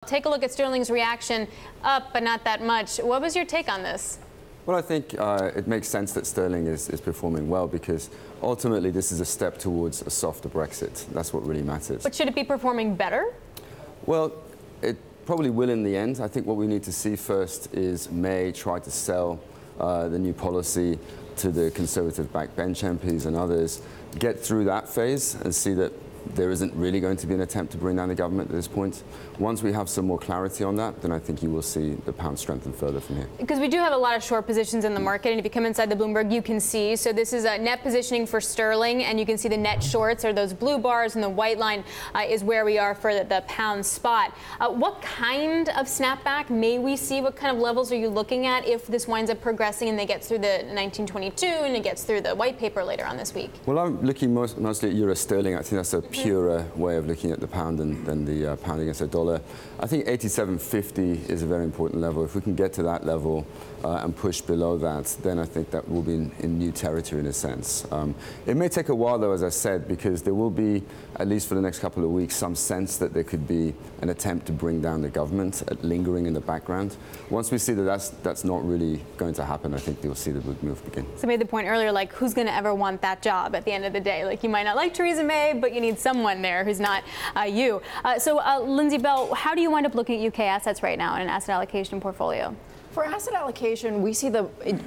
Take a look at sterling's reaction, up but not that much. What was your take on this? Well, I think it makes sense that sterling is performing well because ultimately this is a step towards a softer Brexit. That's what really matters. But should it be performing better? Well, it probably will in the end. I think what we need to see first is May try to sell the new policy to the Conservative backbench MPs and others, get through that phase and see that there isn't really going to be an attempt to bring down the government at this point. Once we have some more clarity on that, then I think you will see the pound strengthen further from here. Because we do have a lot of short positions in the market, and if you come inside the Bloomberg, you can see. So this is a net positioning for sterling, and you can see the net shorts are those blue bars, and the white line is where we are for the pound spot. What kind of snapback may we see? What kind of levels are you looking at if this winds up progressing and they get through the 1922 and it gets through the white paper later on this week? Well, I'm looking mostly at euro sterling. I think that's a purer way of looking at the pound than the pound against the dollar. I think 87.50 is a very important level. If we can get to that level and push below that, then I think that will be in new territory in a sense. It may take a while, though, as I said, because there will be, at least for the next couple of weeks, some sense that there could be an attempt to bring down the government lingering in the background. Once we see that that's not really going to happen, I think you'll see the big move begin. So I made the point earlier, like, who's going to ever want that job at the end of the day? Like, you might not like Theresa May, but you need someone there who's not you. So Lindsey Bell, how do you wind up looking at UK assets right now in an asset allocation portfolio? For asset allocation, we see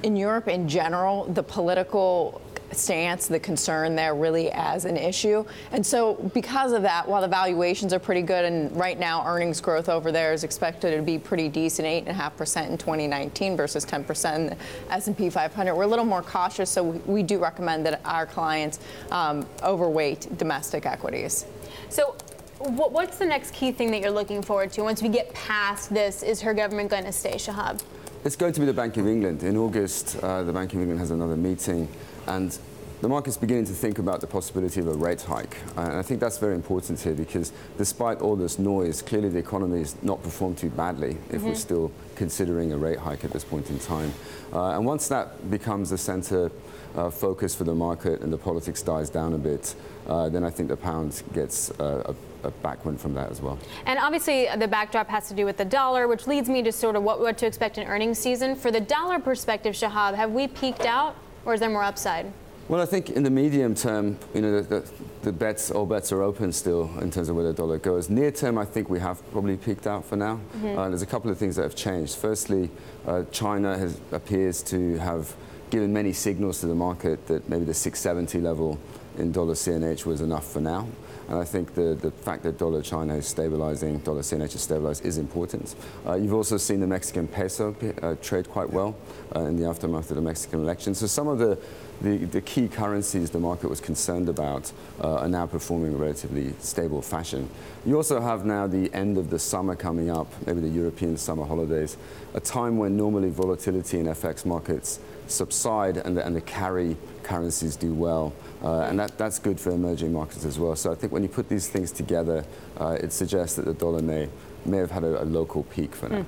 in Europe in general, the political stance, the concern there really as an issue. And so because of that, while the valuations are pretty good, and right now earnings growth over there is expected to be pretty decent, 8.5% in 2019 versus 10% in the S&P 500, we're a little more cautious. So we do recommend that our clients overweight domestic equities. So what's the next key thing that you're looking forward to once we get past this? Is her government going to stay, Shahab? It's going to be the Bank of England. In August, the Bank of England has another meeting, and the market's beginning to think about the possibility of a rate hike. And I think that's very important here because despite all this noise, clearly the economy has not performed too badly if we're still considering a rate hike at this point in time. And once that becomes the center focus for the market and the politics dies down a bit, then I think the pound gets a backwind from that as well. And obviously the backdrop has to do with the dollar, which leads me to sort of what to expect in earnings season. For the dollar perspective, Shahab, have we peaked out or is there more upside? Well, I think in the medium term, you know, all bets are open still in terms of where the dollar goes. Near term, I think we have probably peaked out for now. There's a couple of things that have changed. Firstly, China appears to have given many signals to the market that maybe the 670 level in dollar CNH was enough for now. And I think the fact that dollar China is stabilizing, dollar CNH is stabilized, is important. You've also seen the Mexican peso trade quite well in the aftermath of the Mexican election. So some of the key currencies the market was concerned about are now performing in a relatively stable fashion. You also have now the end of the summer coming up, maybe the European summer holidays, a time when normally volatility in FX markets subside and the carry currencies do well. And that's good for emerging markets as well. So I think when you put these things together, it suggests that the dollar may have had a local peak for now.